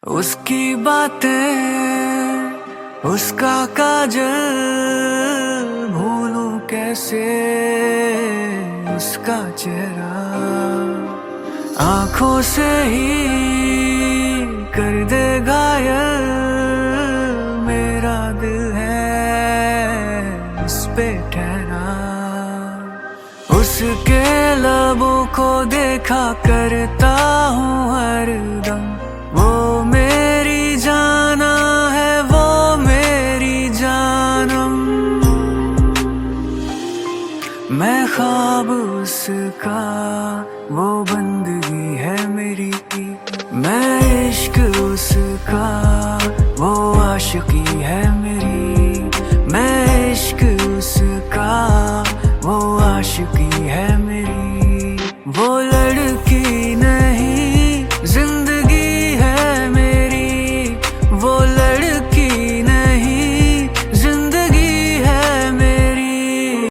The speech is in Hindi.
उसकी बातें, उसका काजल, भूलूं कैसे उसका चेहरा। आंखों से ही कर दे घायल, मेरा दिल है इस पे ठहरा। उसके लबों को देखा करता हूँ हर दम, वो मेरी जाना है, वो मेरी जानम। मैं ख्वाब उसका, वो बंदगी है मेरी। मैं इश्क उसका, वो आशिकी है मेरी। मैं इश्क उसका, वो आशिकी है